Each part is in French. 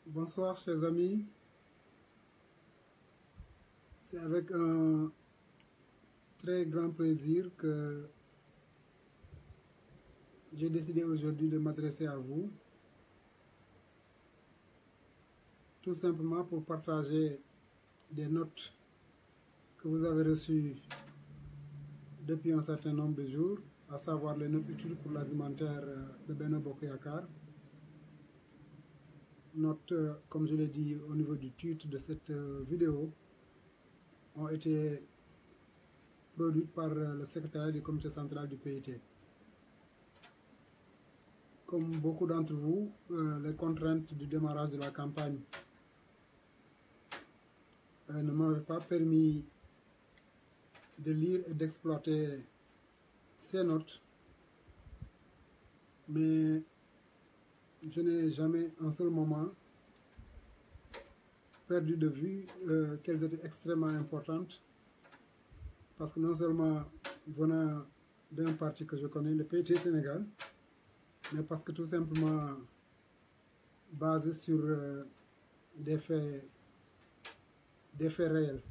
Bonsoir chers amis, c'est avec un très grand plaisir que j'ai décidé aujourd'hui de m'adresser à vous, tout simplement pour partager des notes que vous avez reçues depuis un certain nombre de jours, à savoir les notes utiles pour l'argumentaire de Benno Bokk Yakaar. Notes, comme je l'ai dit au niveau du titre de cette vidéo, ont été produites par le secrétariat du comité central du PIT. Comme beaucoup d'entre vous, les contraintes du démarrage de la campagne ne m'avaient pas permis de lire et d'exploiter ces notes, mais je n'ai jamais un seul moment perdu de vue qu'elles étaient extrêmement importantes, parce que non seulement venant d'un parti que je connais, le PIT Sénégal, mais parce que tout simplement basé sur des faits réels.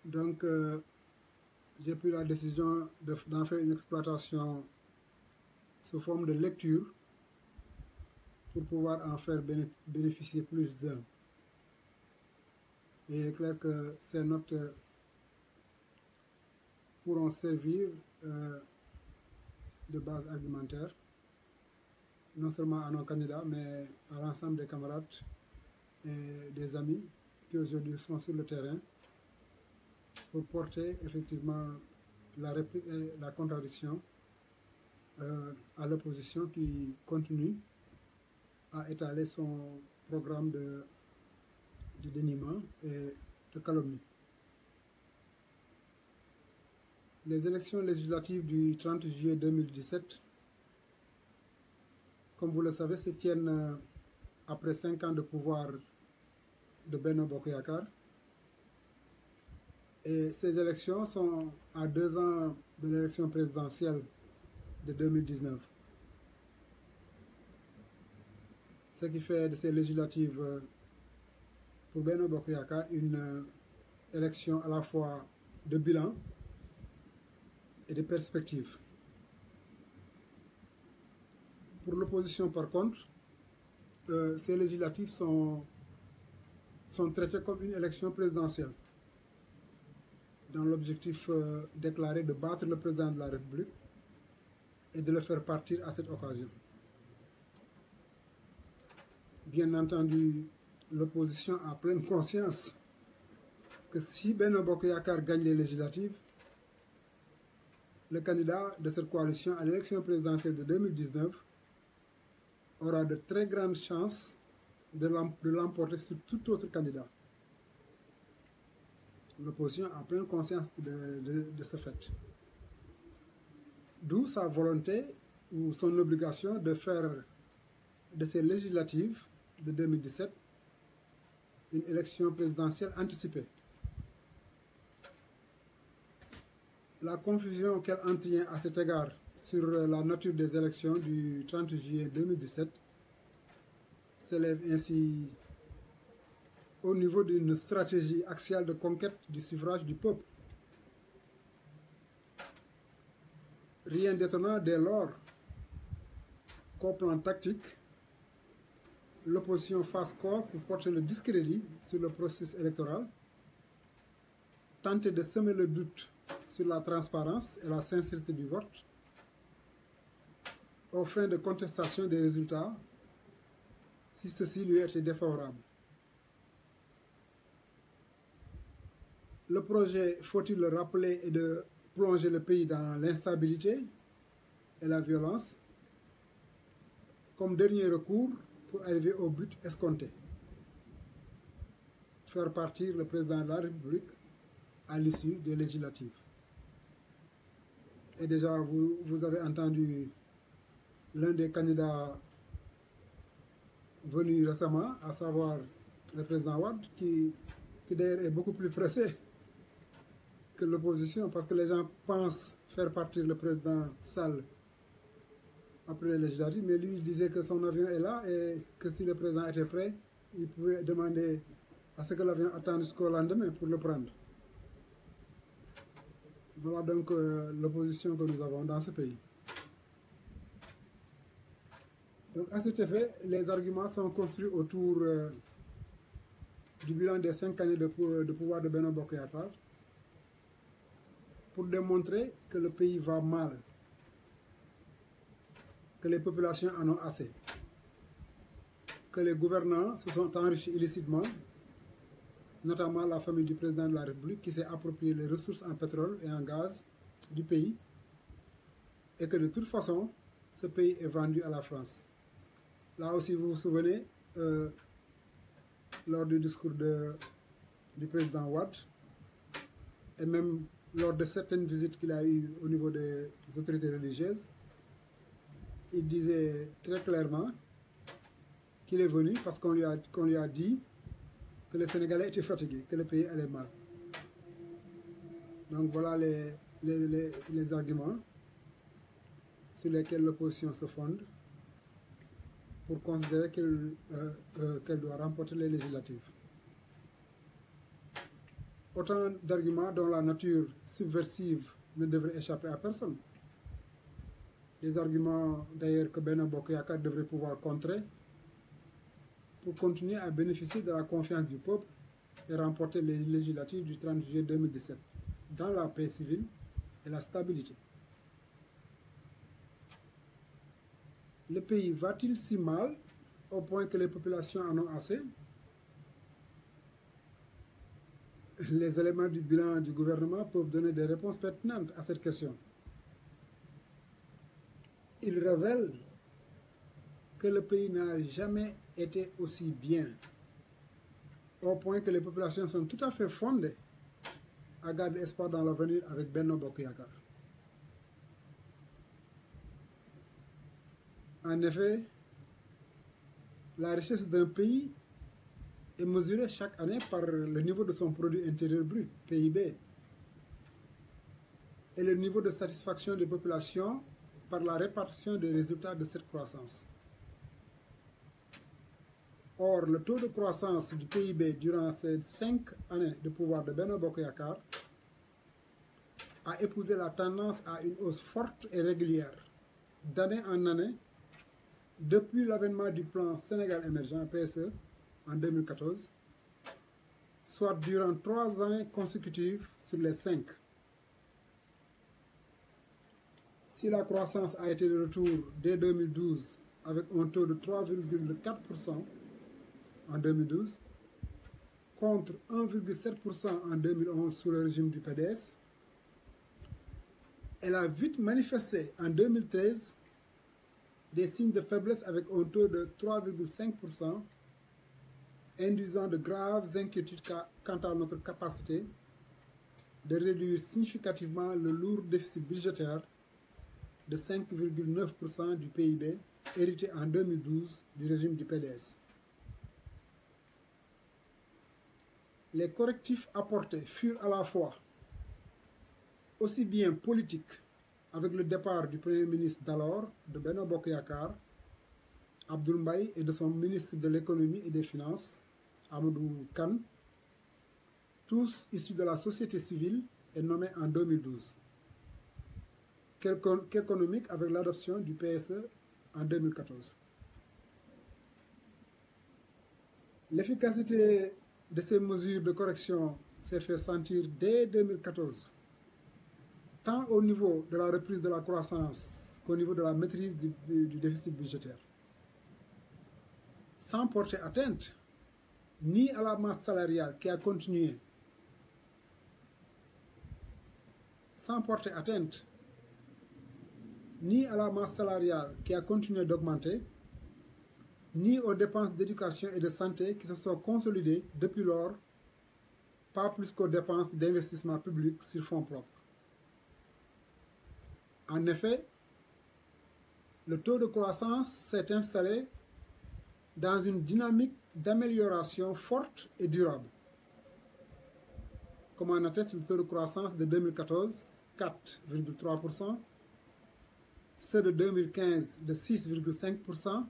Donc j'ai pris la décision d'en faire une exploitation sous forme de lecture pour pouvoir en faire bénéficier plus d'un. Et il est clair que ces notes pourront servir de base argumentaire, non seulement à nos candidats, mais à l'ensemble des camarades et des amis qui aujourd'hui sont sur le terrain pour porter effectivement la réplique et la contradiction à l'opposition qui continue à étaler son programme de déniement et de calomnie. Les élections législatives du 30 juillet 2017, comme vous le savez, se tiennent après 5 ans de pouvoir de Benno Bokk Yakaar. Et ces élections sont à 2 ans de l'élection présidentielle de 2019. Ce qui fait de ces législatives pour Benno Bokk Yakaar une élection à la fois de bilan et de perspective. Pour l'opposition, par contre, ces législatives sont traitées comme une élection présidentielle, dans l'objectif déclaré de battre le président de la République et de le faire partir à cette occasion. Bien entendu, l'opposition a pleine conscience que si Benno Bokk Yakaar gagne les législatives, le candidat de cette coalition à l'élection présidentielle de 2019 aura de très grandes chances de l'emporter sur tout autre candidat. L'opposition a pleine conscience de ce fait. D'où sa volonté ou son obligation de faire de ces législatives de 2017 une élection présidentielle anticipée. La confusion qu'elle entretient à cet égard sur la nature des élections du 30 juillet 2017 s'élève ainsi au niveau d'une stratégie axiale de conquête du suffrage du peuple. Rien d'étonnant dès lors qu'au plan tactique, l'opposition fasse corps pour porter le discrédit sur le processus électoral, tenter de semer le doute sur la transparence et la sincérité du vote, aux fins de contestation des résultats, si ceci lui était défavorable. Le projet, faut-il le rappeler, est de plonger le pays dans l'instabilité et la violence comme dernier recours pour arriver au but escompté: faire partir le président de la République à l'issue des législatives. Et déjà, vous avez entendu l'un des candidats venus récemment, à savoir le président Wade, qui d'ailleurs est beaucoup plus pressé que l'opposition, parce que les gens pensent faire partir le président Sall après les législatives, mais lui il disait que son avion est là et que si le président était prêt, il pouvait demander à ce que l'avion attende jusqu'au lendemain pour le prendre. Voilà donc l'opposition que nous avons dans ce pays. Donc à cet effet, les arguments sont construits autour du bilan des 5 années de pouvoir de Benno Bokk Yakaar pour démontrer que le pays va mal, que les populations en ont assez, que les gouvernants se sont enrichis illicitement, notamment la famille du président de la République qui s'est approprié les ressources en pétrole et en gaz du pays, et que de toute façon, ce pays est vendu à la France. Là aussi, vous vous souvenez, lors du discours du président Wade, et même lors de certaines visites qu'il a eues au niveau des autorités religieuses, il disait très clairement qu'il est venu parce qu'on lui a dit que les Sénégalais étaient fatigués, que le pays allait mal. Donc voilà les arguments sur lesquels l'opposition se fonde pour considérer qu'elle doit remporter les législatives. Autant d'arguments dont la nature subversive ne devrait échapper à personne. Des arguments d'ailleurs que Benno Bokk Yakaar devrait pouvoir contrer pour continuer à bénéficier de la confiance du peuple et remporter les législatives du 30 juillet 2017 dans la paix civile et la stabilité. Le pays va-t-il si mal au point que les populations en ont assez? Les éléments du bilan du gouvernement peuvent donner des réponses pertinentes à cette question. Ils révèlent que le pays n'a jamais été aussi bien, au point que les populations sont tout à fait fondées à garder espoir dans l'avenir avec Benno Bokk Yakaar. En effet, la richesse d'un pays est mesurée chaque année par le niveau de son produit intérieur brut, PIB, et le niveau de satisfaction des populations par la répartition des résultats de cette croissance. Or, le taux de croissance du PIB durant ces 5 années de pouvoir de Benno Bokk Yakaar a épousé la tendance à une hausse forte et régulière, d'année en année, depuis l'avènement du plan Sénégal émergent, PSE, en 2014, soit durant 3 années consécutives sur les 5. Si la croissance a été de retour dès 2012 avec un taux de 3,4% en 2012, contre 1,7% en 2011 sous le régime du PDS, elle a vite manifesté en 2013 des signes de faiblesse avec un taux de 3,5%, induisant de graves inquiétudes quant à notre capacité de réduire significativement le lourd déficit budgétaire de 5,9% du PIB hérité en 2012 du régime du PDS. Les correctifs apportés furent à la fois aussi bien politiques, avec le départ du Premier ministre d'alors, de Benno Bokk Yakaar, Abdoul Mbaye, et de son ministre de l'économie et des finances, Amadou Kane, tous issus de la société civile et nommés en 2012, qu'économique avec l'adoption du PSE en 2014. L'efficacité de ces mesures de correction s'est fait sentir dès 2014, tant au niveau de la reprise de la croissance qu'au niveau de la maîtrise du déficit budgétaire, sans porter atteinte ni à la masse salariale qui a continué, sans porter atteinte ni à la masse salariale qui a continué d'augmenter, ni aux dépenses d'éducation et de santé qui se sont consolidées depuis lors, pas plus qu'aux dépenses d'investissement public sur fonds propres. En effet, le taux de croissance s'est installé dans une dynamique d'amélioration forte et durable, comme en atteste le taux de croissance de 2014, 4,3%, ceux de 2015 de 6,5%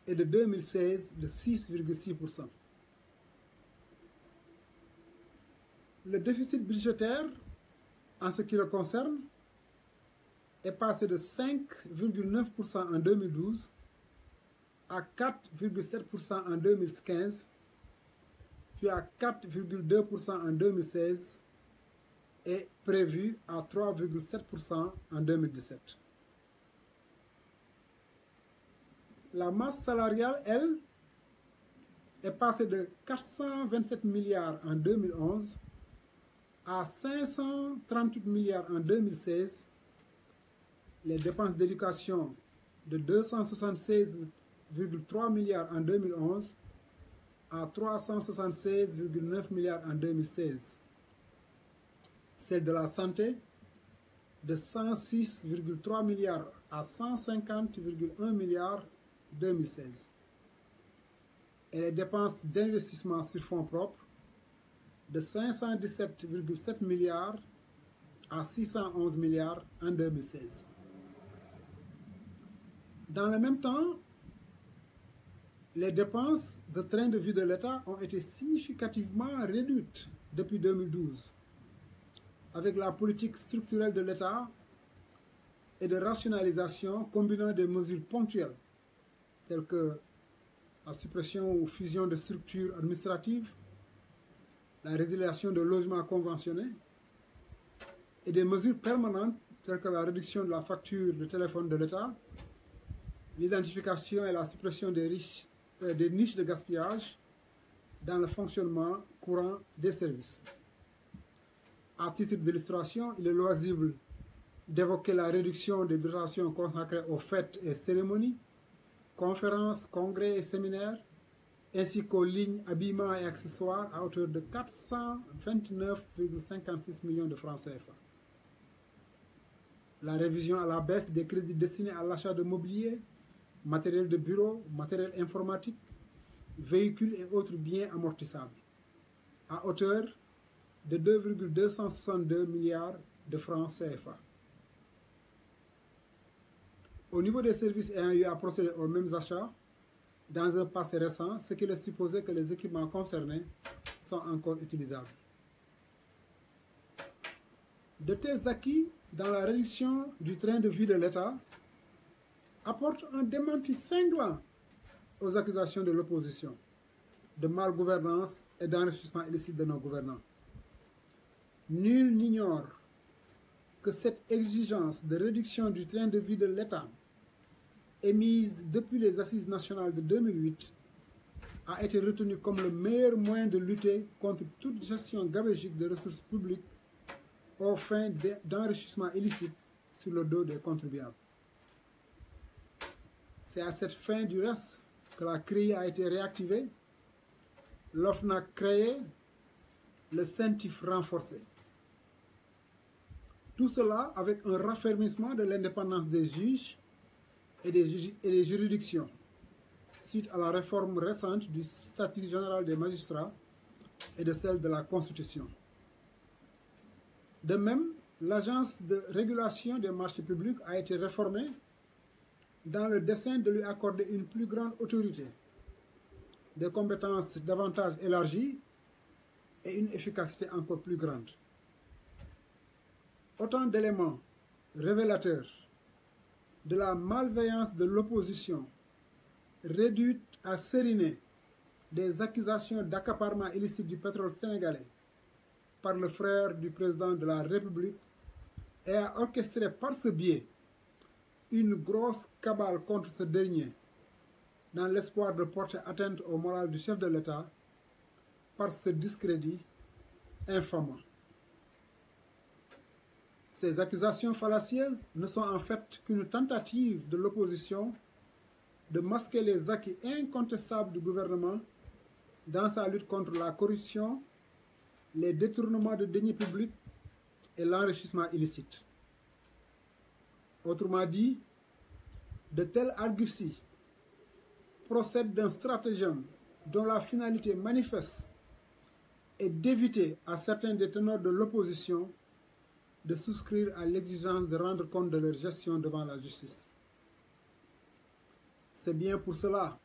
et de 2016 de 6,6%. Le déficit budgétaire, en ce qui le concerne, est passé de 5,9% en 2012 à 4,7% en 2015, puis à 4,2% en 2016 et prévu à 3,7% en 2017. La masse salariale, elle, est passée de 427 milliards en 2011 à 538 milliards en 2016. Les dépenses d'éducation de 276,3 milliards en 2011 à 376,9 milliards en 2016. Celle de la santé de 106,3 milliards à 150,1 milliards en 2016. Et les dépenses d'investissement sur fonds propres de 517,7 milliards à 611 milliards en 2016. Dans le même temps, les dépenses de train de vie de l'État ont été significativement réduites depuis 2012, avec la politique structurelle de l'État et de rationalisation combinant des mesures ponctuelles, telles que la suppression ou fusion de structures administratives, la résiliation de logements conventionnés, et des mesures permanentes, telles que la réduction de la facture de téléphone de l'État, l'identification et la suppression des niches de gaspillage dans le fonctionnement courant des services. À titre d'illustration, il est loisible d'évoquer la réduction des dotations consacrées aux fêtes et cérémonies, conférences, congrès et séminaires, ainsi qu'aux lignes habillement et accessoires à hauteur de 429,56 millions de francs CFA. La révision à la baisse des crédits destinés à l'achat de mobilier, matériel de bureau, matériel informatique, véhicules et autres biens amortissables, à hauteur de 2,262 milliards de francs CFA. Au niveau des services ayant eu à procéder aux mêmes achats, dans un passé récent, ce qui laisse supposer que les équipements concernés sont encore utilisables. De tels acquis dans la réduction du train de vie de l'État apportent un démenti cinglant aux accusations de l'opposition de malgouvernance et d'enrichissement illicite de nos gouvernants. Nul n'ignore que cette exigence de réduction du train de vie de l'État, émise depuis les Assises nationales de 2008, a été retenue comme le meilleur moyen de lutter contre toute gestion gabégique de ressources publiques aux fins d'enrichissement illicite sur le dos des contribuables. C'est à cette fin du reste que la CREI a été réactivée, l'OFNAC créé, le CENTIF renforcé. Tout cela avec un raffermissement de l'indépendance des juges et des juridictions, suite à la réforme récente du statut général des magistrats et de celle de la Constitution. De même, l'Agence de régulation des marchés publics a été réformée dans le dessein de lui accorder une plus grande autorité, des compétences davantage élargies et une efficacité encore plus grande. Autant d'éléments révélateurs de la malveillance de l'opposition, réduite à sériner des accusations d'accaparement illicite du pétrole sénégalais par le frère du président de la République et à orchestrer par ce biais une grosse cabale contre ce dernier dans l'espoir de porter atteinte au moral du chef de l'État par ce discrédit infamant. Ces accusations fallacieuses ne sont en fait qu'une tentative de l'opposition de masquer les acquis incontestables du gouvernement dans sa lutte contre la corruption, les détournements de deniers publics et l'enrichissement illicite. Autrement dit, de telles arguties procèdent d'un stratagème dont la finalité manifeste est d'éviter à certains des ténors de l'opposition de souscrire à l'exigence de rendre compte de leur gestion devant la justice. C'est bien pour cela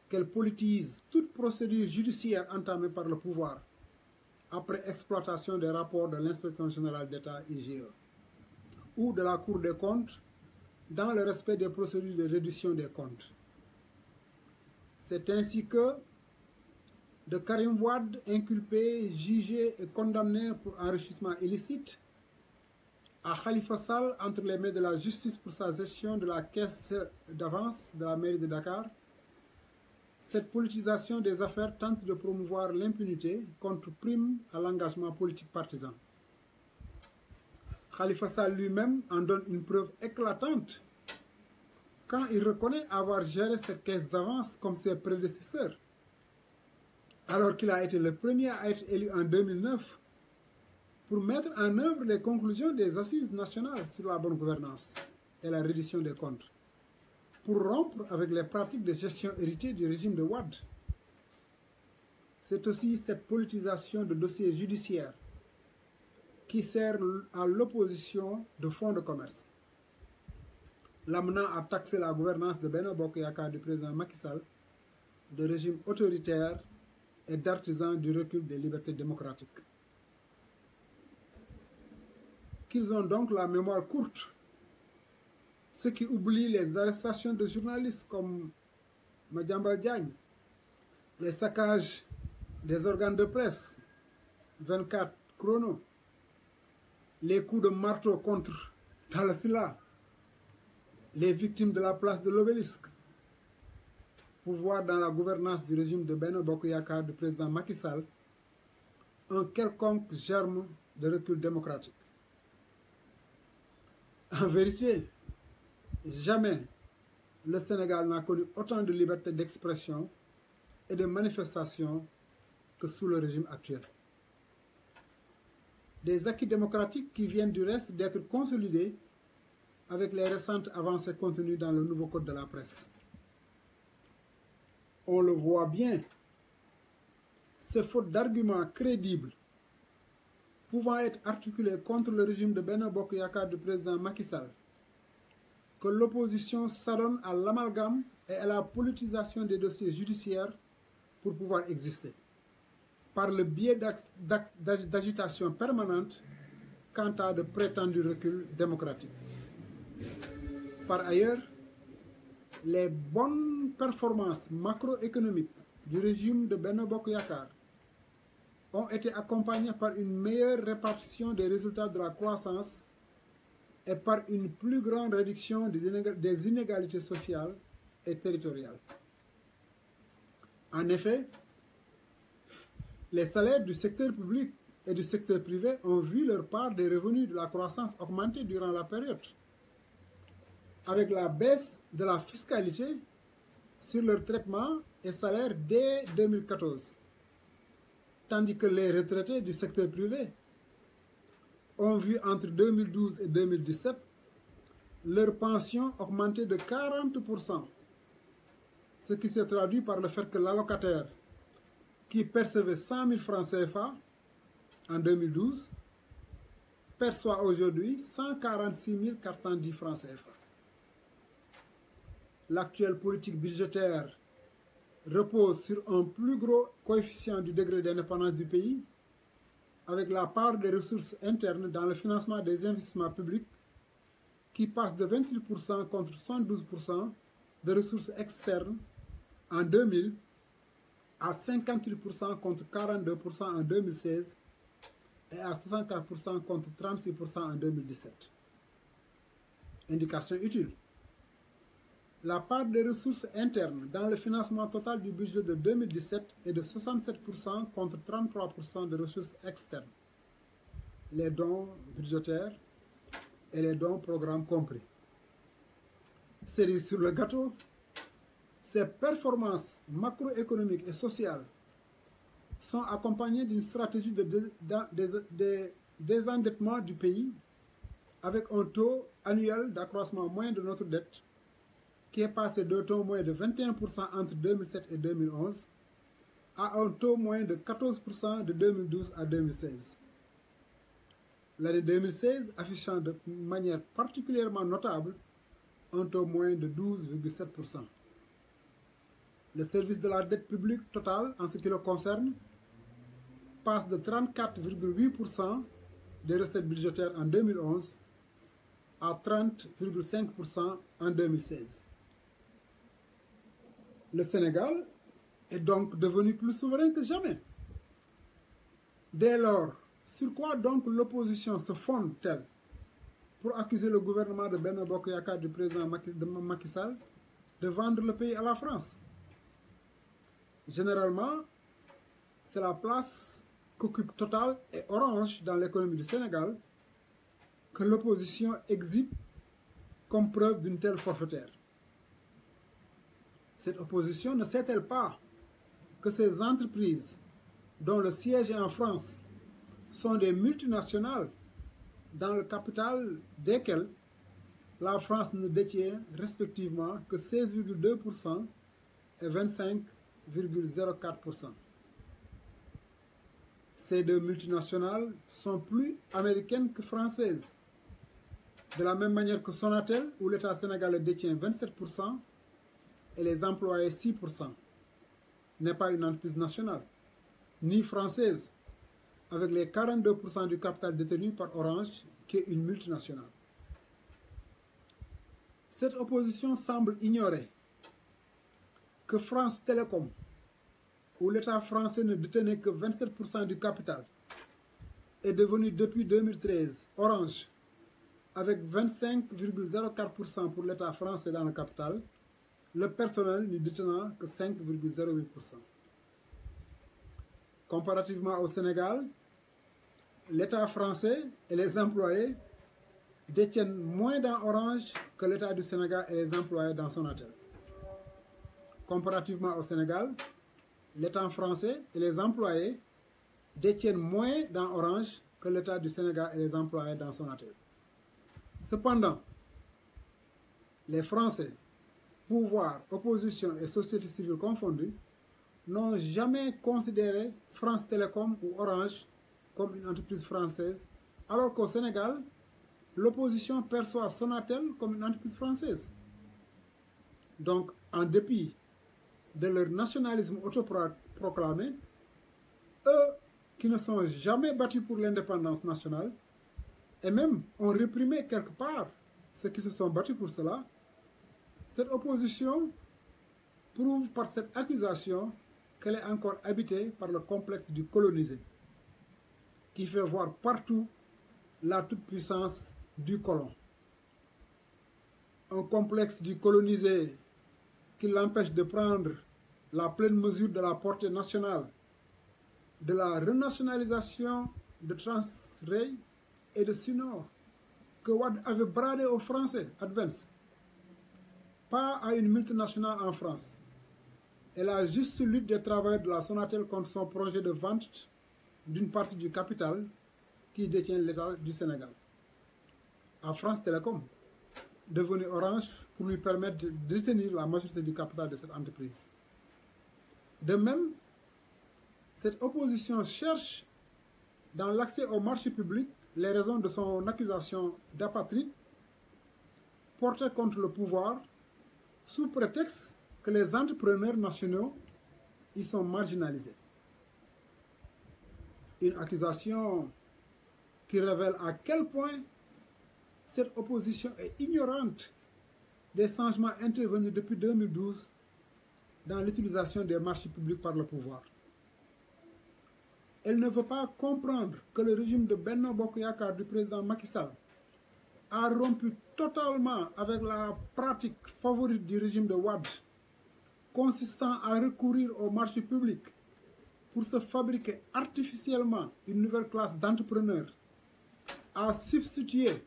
qu'elle politise toute procédure judiciaire entamée par le pouvoir après exploitation des rapports de l'Inspection générale d'État IGE ou de la Cour des comptes dans le respect des procédures de réduction des comptes. C'est ainsi que de Karim Wade, inculpé, jugé et condamné pour enrichissement illicite, à Khalifa Sall entre les mains de la justice pour sa gestion de la caisse d'avance de la mairie de Dakar, cette politisation des affaires tente de promouvoir l'impunité contre prime à l'engagement politique partisan. Khalifa Sall lui-même en donne une preuve éclatante quand il reconnaît avoir géré cette caisse d'avance comme ses prédécesseurs, alors qu'il a été le premier à être élu en 2009 pour mettre en œuvre les conclusions des assises nationales sur la bonne gouvernance et la reddition des comptes, pour rompre avec les pratiques de gestion héritées du régime de Wade. C'est aussi cette politisation de dossiers judiciaires qui sert à l'opposition de fonds de commerce, l'amenant à taxer la gouvernance de Benno Bokk Yakaar du président Macky Sall de régime autoritaire et d'artisans du recul des libertés démocratiques. Qu'ils ont donc la mémoire courte, ceux qui oublient les arrestations de journalistes comme Madiambal Diagne, les saccages des organes de presse, 24 chrono, les coups de marteau contre Talla Sylla, les victimes de la place de l'Obélisque, pour voir dans la gouvernance du régime de Benno Bokk Yakaar du président Macky Sall un quelconque germe de recul démocratique. En vérité, jamais le Sénégal n'a connu autant de liberté d'expression et de manifestation que sous le régime actuel. Des acquis démocratiques qui viennent du reste d'être consolidés avec les récentes avancées contenues dans le nouveau code de la presse. On le voit bien, c'est faute d'arguments crédibles pouvant être articulés contre le régime de Benno Bokk Yakaar du président Macky Sall que l'opposition s'adonne à l'amalgame et à la politisation des dossiers judiciaires pour pouvoir exister, par le biais d'agitations permanentes quant à de prétendus reculs démocratiques. Par ailleurs, les bonnes performances macroéconomiques du régime de Benno Bokk Yakaar ont été accompagnées par une meilleure répartition des résultats de la croissance et par une plus grande réduction des inégalités sociales et territoriales. En effet, les salaires du secteur public et du secteur privé ont vu leur part des revenus de la croissance augmenter durant la période, avec la baisse de la fiscalité sur leur traitement et salaires dès 2014, tandis que les retraités du secteur privé ont vu entre 2012 et 2017 leur pension augmenter de 40%, ce qui se traduit par le fait que l'allocataire qui percevait 100 000 francs CFA en 2012 perçoit aujourd'hui 146 410 francs CFA. L'actuelle politique budgétaire repose sur un plus gros coefficient du degré d'indépendance du pays, avec la part des ressources internes dans le financement des investissements publics qui passe de 28% contre 72% de ressources externes en 2000 à 58% contre 42% en 2016 et à 64% contre 36% en 2017. Indication utile. La part des ressources internes dans le financement total du budget de 2017 est de 67% contre 33% de ressources externes, les dons budgétaires et les dons programmes compris. Cerise sur le gâteau, ces performances macroéconomiques et sociales sont accompagnées d'une stratégie de désendettement du pays avec un taux annuel d'accroissement moyen de notre dette qui est passé d'un taux moyen de 21% entre 2007 et 2011 à un taux moyen de 14% de 2012 à 2016. l'année 2016 affichant de manière particulièrement notable un taux moyen de 12,7%. Le service de la dette publique totale, en ce qui le concerne, passe de 34,8% des recettes budgétaires en 2011 à 30,5% en 2016. Le Sénégal est donc devenu plus souverain que jamais. Dès lors, sur quoi donc l'opposition se fonde-t-elle pour accuser le gouvernement de Benno Bokk Yakaar du président Macky Sall de vendre le pays à la France? Généralement, c'est la place qu'occupent Total et Orange dans l'économie du Sénégal que l'opposition exhibe comme preuve d'une telle forfaitaire. Cette opposition ne sait-elle pas que ces entreprises, dont le siège est en France, sont des multinationales dans le capital desquelles la France ne détient respectivement que 16,2% et 25,04%. Ces deux multinationales sont plus américaines que françaises. De la même manière que Sonatel, où l'État sénégalais détient 27% et les employés 6%, n'est pas une entreprise nationale, ni française, avec les 42% du capital détenu par Orange, qui est une multinationale. Cette opposition semble ignorer que France Télécom, où l'État français ne détenait que 27% du capital, est devenu depuis 2013 Orange, avec 25,04% pour l'État français dans le capital, le personnel n'y détenant que 5,08%. Comparativement au Sénégal, l'État français et les employés détiennent moins dans Orange que l'État du Sénégal et les employés dans Sonatel. Comparativement au Sénégal, l'État français et les employés détiennent moins dans Orange que l'État du Sénégal et les employés dans Sonatel. Cependant, les Français, pouvoir, opposition et société civile confondues, n'ont jamais considéré France Télécom ou Orange comme une entreprise française, alors qu'au Sénégal, l'opposition perçoit Sonatel comme une entreprise française. Donc, en dépit de leur nationalisme autoproclamé, eux qui ne sont jamais battus pour l'indépendance nationale, et même ont réprimé quelque part ceux qui se sont battus pour cela, cette opposition prouve par cette accusation qu'elle est encore habitée par le complexe du colonisé, qui fait voir partout la toute-puissance du colon. Un complexe du colonisé qui l'empêche de prendre la pleine mesure de la portée nationale, de la renationalisation de Transrail et de Sunor, que Wade avait bradé aux Français, Advance, pas à une multinationale en France, et la juste lutte des travailleurs de la Sonatel contre son projet de vente d'une partie du capital qui détient l'État du Sénégal à France Télécom, devenu Orange, pour lui permettre de détenir la majorité du capital de cette entreprise. De même, cette opposition cherche, dans l'accès au marché public, les raisons de son accusation d'apatride portée contre le pouvoir sous prétexte que les entrepreneurs nationaux y sont marginalisés. Une accusation qui révèle à quel point cette opposition est ignorante des changements intervenus depuis 2012 dans l'utilisation des marchés publics par le pouvoir. Elle ne veut pas comprendre que le régime de Benno Bokk Yakaar du président Macky Sall a rompu totalement avec la pratique favorite du régime de Wade, consistant à recourir aux marchés publics pour se fabriquer artificiellement une nouvelle classe d'entrepreneurs, à substituer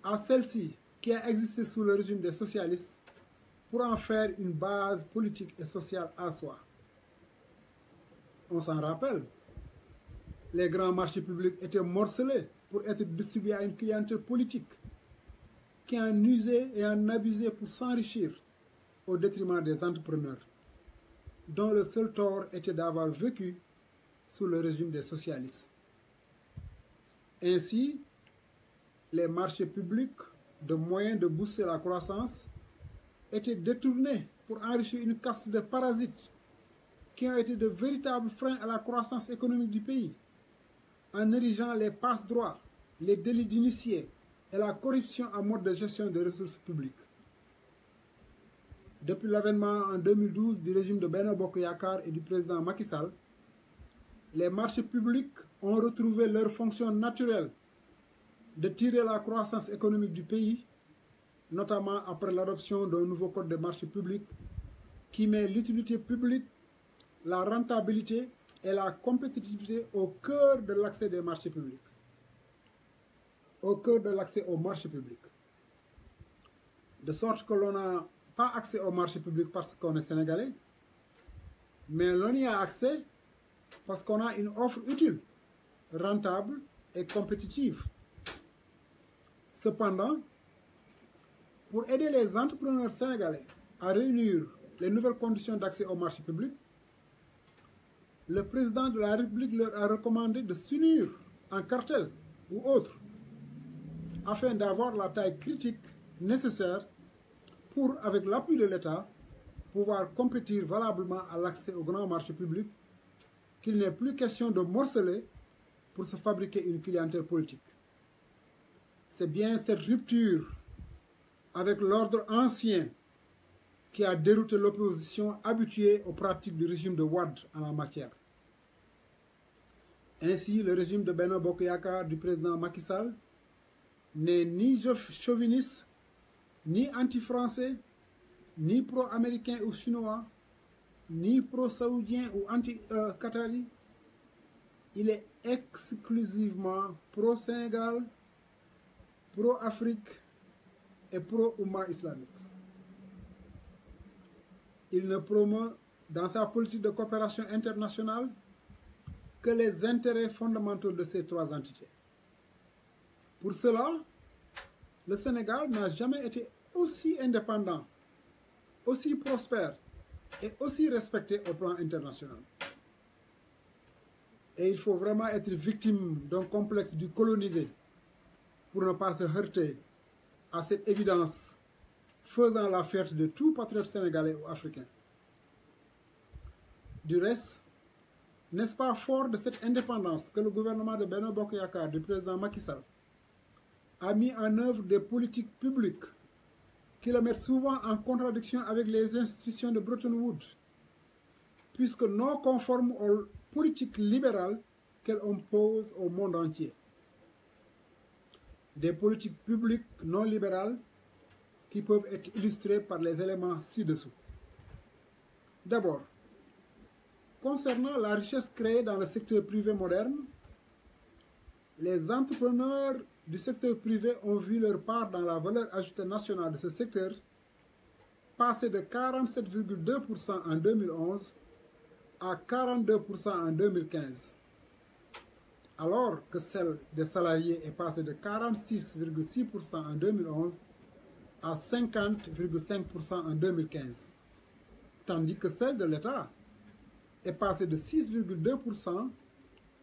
à celle-ci qui a existé sous le régime des socialistes pour en faire une base politique et sociale à soi. On s'en rappelle, les grands marchés publics étaient morcelés pour être distribués à une clientèle politique qui en usait et en abusait pour s'enrichir au détriment des entrepreneurs, dont le seul tort était d'avoir vécu sous le régime des socialistes. Ainsi, les marchés publics de moyens de booster la croissance étaient détournés pour enrichir une caste de parasites qui ont été de véritables freins à la croissance économique du pays, en érigeant les passe-droits, les délits d'initiés et la corruption en mode de gestion des ressources publiques. Depuis l'avènement en 2012 du régime de Benno Bokk Yakaar et du président Macky Sall, les marchés publics ont retrouvé leur fonction naturelle de tirer la croissance économique du pays, notamment après l'adoption d'un nouveau code des marchés publics qui met l'utilité publique, la rentabilité et la compétitivité au cœur de l'accès des marchés publics, au cœur de l'accès aux marchés publics. De sorte que l'on n'a pas accès aux marchés publics parce qu'on est sénégalais, mais l'on y a accès parce qu'on a une offre utile, rentable et compétitive. Cependant, pour aider les entrepreneurs sénégalais à réunir les nouvelles conditions d'accès aux marchés publics, le président de la République leur a recommandé de s'unir en cartel ou autre afin d'avoir la taille critique nécessaire pour, avec l'appui de l'État, pouvoir compétir valablement à l'accès aux grands marchés publics, qu'il n'est plus question de morceler pour se fabriquer une clientèle politique. C'est bien cette rupture avec l'ordre ancien qui a dérouté l'opposition habituée aux pratiques du régime de Wade en la matière. Ainsi, le régime de Benno Bokk Yakaar du président Macky Sall n'est ni chauviniste, ni anti-français, ni pro-américain ou chinois, ni pro-saoudien ou anti-qatari. Il est exclusivement pro-Sénégal, pro-Afrique et pro-Oumma islamique. Il ne promeut dans sa politique de coopération internationale que les intérêts fondamentaux de ces trois entités. Pour cela, le Sénégal n'a jamais été aussi indépendant, aussi prospère et aussi respecté au plan international. Et il faut vraiment être victime d'un complexe du colonisé pour ne pas se heurter à cette évidence faisant la fierté de tout patriote sénégalais ou africain. Du reste, n'est-ce pas fort de cette indépendance que le gouvernement de Benno Bokk Yakaar du président Macky Sall a mis en œuvre des politiques publiques qui le mettent souvent en contradiction avec les institutions de Bretton Woods, puisque non conformes aux politiques libérales qu'elle impose au monde entier. Des politiques publiques non libérales qui peuvent être illustrées par les éléments ci-dessous. D'abord, concernant la richesse créée dans le secteur privé moderne, les entrepreneurs du secteur privé ont vu leur part dans la valeur ajoutée nationale de ce secteur passer de 47,2% en 2011 à 42% en 2015, alors que celle des salariés est passée de 46,6% en 2011 à 50,5% en 2015, tandis que celle de l'État est passée de 6,2%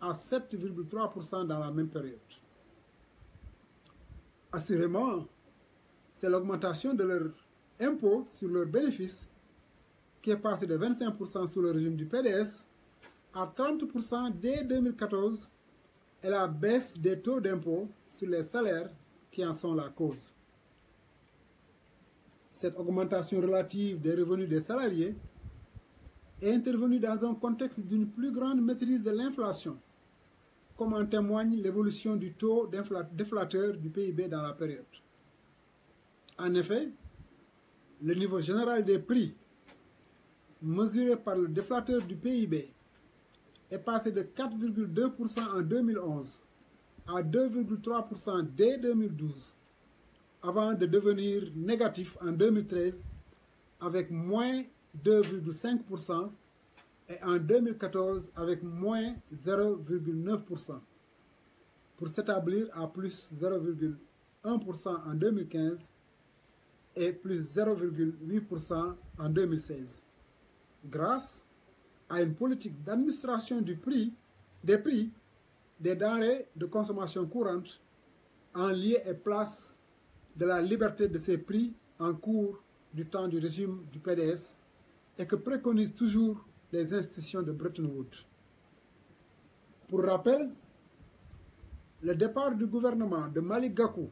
à 7,3% dans la même période. Assurément, c'est l'augmentation de leur impôt sur leurs bénéfices qui est passé de 25% sous le régime du PDS à 30% dès 2014 et la baisse des taux d'impôt sur les salaires qui en sont la cause. Cette augmentation relative des revenus des salariés est intervenue dans un contexte d'une plus grande maîtrise de l'inflation, comme en témoigne l'évolution du taux déflateur du PIB dans la période. En effet, le niveau général des prix mesuré par le déflateur du PIB est passé de 4,2% en 2011 à 2,3% dès 2012, avant de devenir négatif en 2013 avec moins 2,5% et en 2014 avec moins 0,9%, pour s'établir à plus 0,1% en 2015 et plus 0,8% en 2016, grâce à une politique d'administration des prix des denrées de consommation courante en lieu et place de la liberté de ces prix en cours du temps du régime du PDS et que préconisent toujours les institutions de Bretton Woods. Pour rappel, le départ du gouvernement de Malick Gakou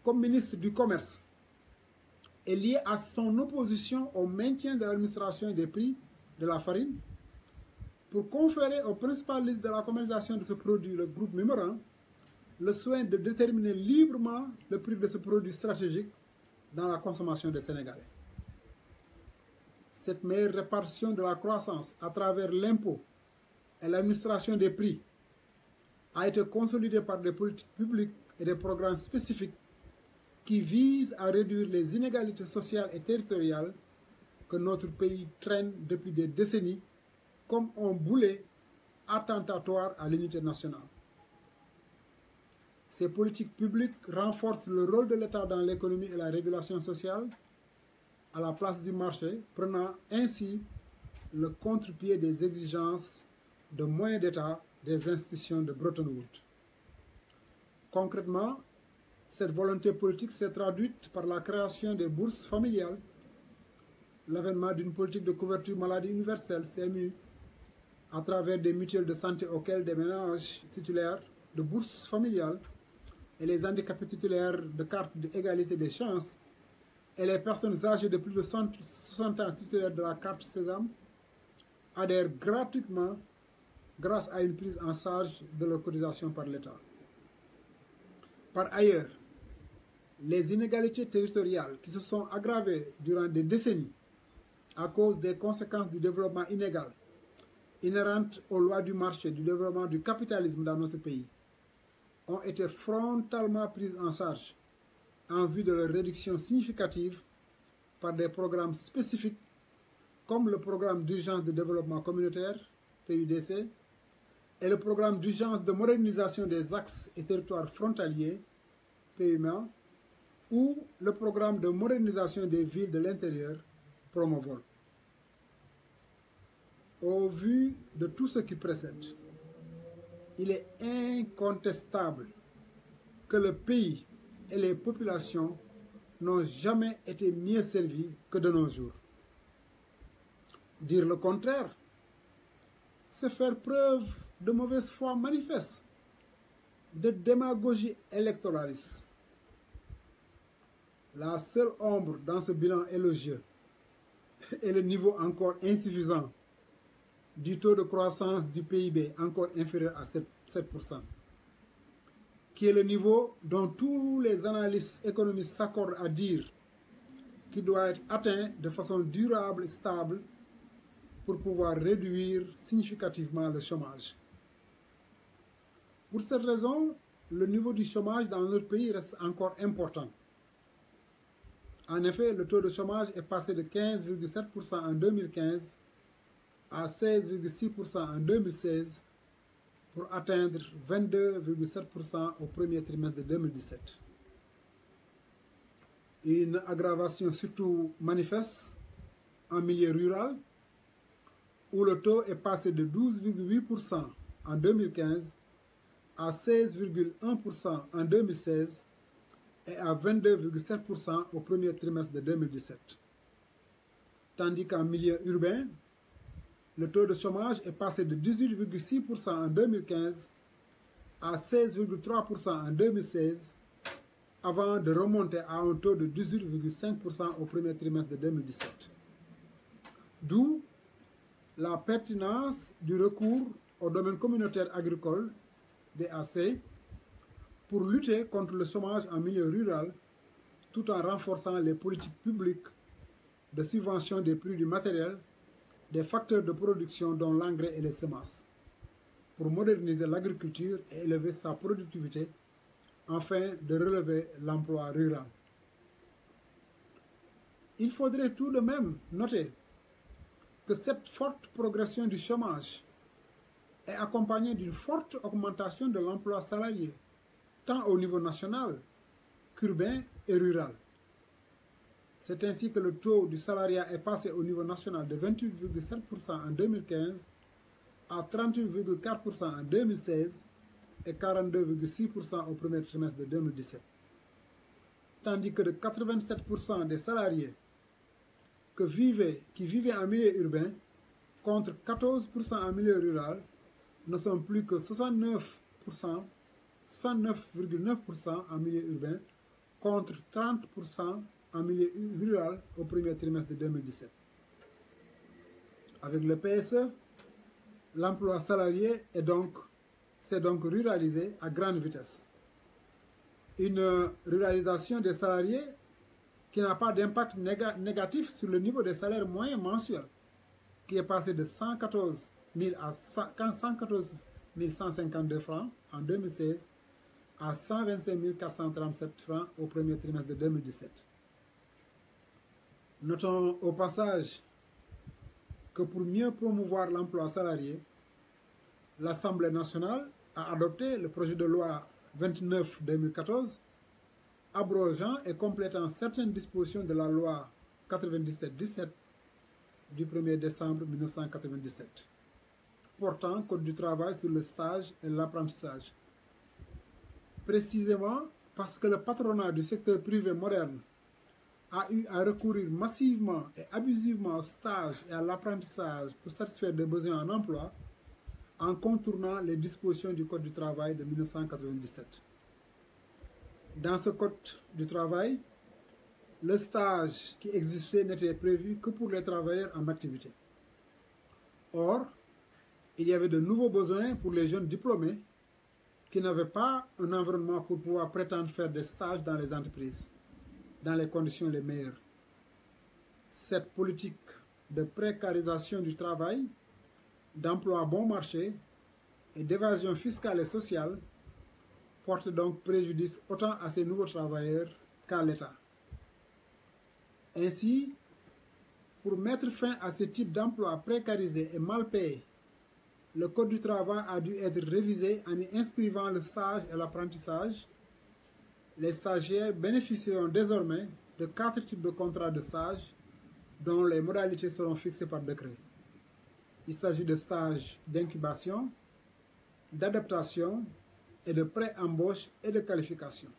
comme ministre du Commerce est lié à son opposition au maintien de l'administration des prix de la farine pour conférer au principal leader de la commercialisation de ce produit, le groupe Mimoran, le soin de déterminer librement le prix de ce produit stratégique dans la consommation des Sénégalais. Cette meilleure répartition de la croissance à travers l'impôt et l'administration des prix a été consolidée par des politiques publiques et des programmes spécifiques qui visent à réduire les inégalités sociales et territoriales que notre pays traîne depuis des décennies comme un boulet attentatoire à l'unité nationale. Ces politiques publiques renforcent le rôle de l'État dans l'économie et la régulation sociale à la place du marché, prenant ainsi le contre-pied des exigences de moyens d'État des institutions de Bretton Woods. Concrètement, cette volonté politique s'est traduite par la création des bourses familiales, l'avènement d'une politique de couverture maladie universelle, CMU, à travers des mutuelles de santé auxquelles des ménages titulaires de bourses familiales et les handicapés titulaires de cartes d'égalité des chances et les personnes âgées de plus de 60 ans titulaires de la carte Sésame adhèrent gratuitement grâce à une prise en charge de leur cotisation par l'État. Par ailleurs, les inégalités territoriales qui se sont aggravées durant des décennies à cause des conséquences du développement inégal, inhérentes aux lois du marché, du développement du capitalisme dans notre pays, ont été frontalement prises en charge en vue de leur réduction significative par des programmes spécifiques comme le programme d'urgence de développement communautaire, PUDC, et le programme d'urgence de modernisation des axes et territoires frontaliers, PUMA, ou le programme de modernisation des villes de l'intérieur, Promovol. Au vu de tout ce qui précède, il est incontestable que le pays et les populations n'ont jamais été mieux servis que de nos jours. Dire le contraire, c'est faire preuve de mauvaise foi manifeste, de démagogie électoraliste. La seule ombre dans ce bilan élogieux est le niveau encore insuffisant du taux de croissance du PIB encore inférieur à 7%, qui est le niveau dont tous les analystes économistes s'accordent à dire qu'il doit être atteint de façon durable et stable pour pouvoir réduire significativement le chômage. Pour cette raison, le niveau du chômage dans notre pays reste encore important. En effet, le taux de chômage est passé de 15,7% en 2015 à 16,6% en 2016 pour atteindre 22,7% au premier trimestre de 2017. Une aggravation surtout manifeste en milieu rural où le taux est passé de 12,8% en 2015 à 16,1% en 2016 et à 22,7% au premier trimestre de 2017. Tandis qu'en milieu urbain, le taux de chômage est passé de 18,6% en 2015 à 16,3% en 2016, avant de remonter à un taux de 18,5% au premier trimestre de 2017. D'où la pertinence du recours au domaine communautaire agricole, DAC, pour lutter contre le chômage en milieu rural, tout en renforçant les politiques publiques de subvention des prix du matériel, des facteurs de production dont l'engrais et les semences, pour moderniser l'agriculture et élever sa productivité, afin de relever l'emploi rural. Il faudrait tout de même noter que cette forte progression du chômage est accompagnée d'une forte augmentation de l'emploi salarié, tant au niveau national qu'urbain et rural. C'est ainsi que le taux du salariat est passé au niveau national de 28,7% en 2015 à 38,4% en 2016 et 42,6% au premier trimestre de 2017. Tandis que de 87% des salariés qui vivaient en milieu urbain contre 14% en milieu rural ne sont plus que 69,9% en milieu urbain contre 30% en milieu rural au premier trimestre de 2017. Avec le PSE, l'emploi salarié s'est donc ruralisé à grande vitesse. Une ruralisation des salariés qui n'a pas d'impact négatif sur le niveau des salaires moyens mensuels, qui est passé de 114 152 francs en 2016 à 125 437 francs au premier trimestre de 2017. Notons au passage que pour mieux promouvoir l'emploi salarié, l'Assemblée nationale a adopté le projet de loi 29/2014, abrogeant et complétant certaines dispositions de la loi 97/17 du 1er décembre 1997, portant code du travail sur le stage et l'apprentissage. Précisément parce que le patronat du secteur privé moderne a eu à recourir massivement et abusivement au stage et à l'apprentissage pour satisfaire des besoins en emploi, en contournant les dispositions du Code du travail de 1997. Dans ce Code du travail, le stage qui existait n'était prévu que pour les travailleurs en activité. Or, il y avait de nouveaux besoins pour les jeunes diplômés qui n'avaient pas un environnement pour pouvoir prétendre faire des stages dans les entreprises, dans les conditions les meilleures. Cette politique de précarisation du travail, d'emploi bon marché et d'évasion fiscale et sociale porte donc préjudice autant à ces nouveaux travailleurs qu'à l'État. Ainsi, pour mettre fin à ce type d'emploi précarisé et mal payé, le Code du travail a dû être révisé en y inscrivant le stage et l'apprentissage. Les stagiaires bénéficieront désormais de 4 types de contrats de stage dont les modalités seront fixées par décret. Il s'agit de stages d'incubation, d'adaptation et de pré-embauche et de qualification.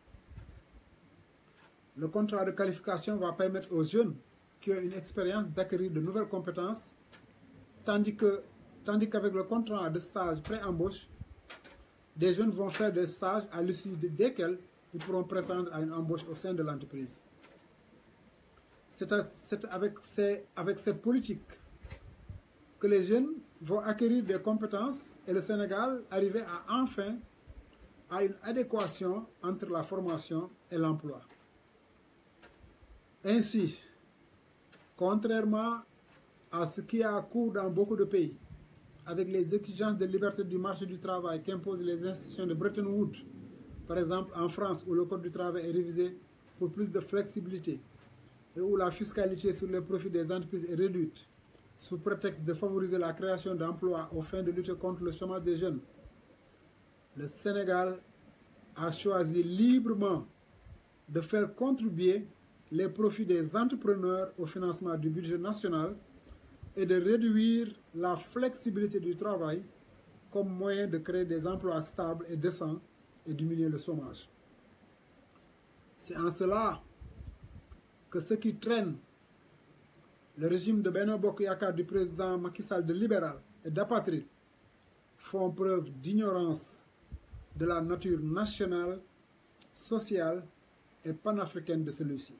Le contrat de qualification va permettre aux jeunes qui ont une expérience d'acquérir de nouvelles compétences, tandis qu'avec le contrat de stage pré-embauche, des jeunes vont faire des stages à l'issue desquels ils pourront prétendre à une embauche au sein de l'entreprise. C'est avec cette politique que les jeunes vont acquérir des compétences et le Sénégal arriver enfin à une adéquation entre la formation et l'emploi. Ainsi, contrairement à ce qui est à cours dans beaucoup de pays, avec les exigences de liberté du marché du travail qu'imposent les institutions de Bretton Woods, par exemple en France où le Code du travail est révisé pour plus de flexibilité et où la fiscalité sur les profits des entreprises est réduite, sous prétexte de favoriser la création d'emplois aux fins de lutter contre le chômage des jeunes, le Sénégal a choisi librement de faire contribuer les profits des entrepreneurs au financement du budget national et de réduire la flexibilité du travail comme moyen de créer des emplois stables et décents et diminuer le chômage. C'est en cela que ceux qui traînent le régime de Benno Bokk Yakaar du président Macky Sall de libéral et d'apatride font preuve d'ignorance de la nature nationale, sociale et panafricaine de celui-ci.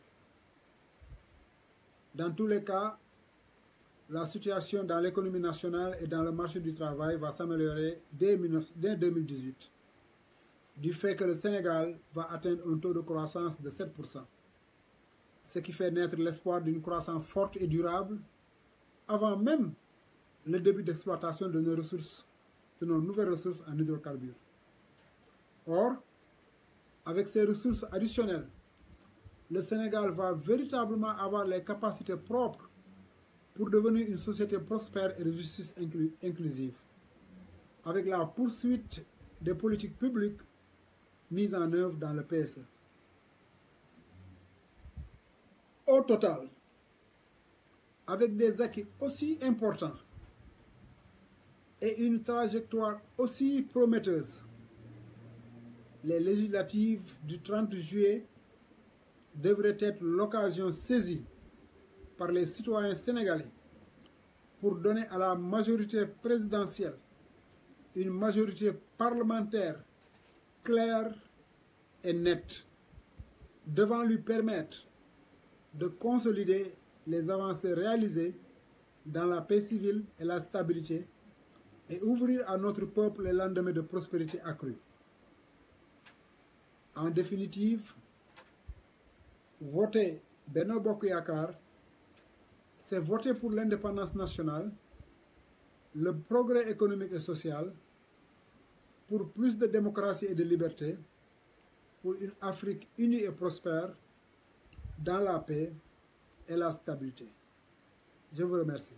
Dans tous les cas, la situation dans l'économie nationale et dans le marché du travail va s'améliorer dès 2018, du fait que le Sénégal va atteindre un taux de croissance de 7%, ce qui fait naître l'espoir d'une croissance forte et durable avant même le début d'exploitation de nos nouvelles ressources en hydrocarbures. Or, avec ces ressources additionnelles, le Sénégal va véritablement avoir les capacités propres pour devenir une société prospère et de justice inclusive, avec la poursuite des politiques publiques mises en œuvre dans le PSE. Au total, avec des acquis aussi importants et une trajectoire aussi prometteuse, les législatives du 30 juillet devraient être l'occasion saisie par les citoyens sénégalais pour donner à la majorité présidentielle une majorité parlementaire claire et nette, devant lui permettre de consolider les avancées réalisées dans la paix civile et la stabilité et ouvrir à notre peuple les lendemains de prospérité accrue. En définitive, voter Benno Bokk Yakaar, c'est voter pour l'indépendance nationale, le progrès économique et social, pour plus de démocratie et de liberté, pour une Afrique unie et prospère, dans la paix et la stabilité. Je vous remercie.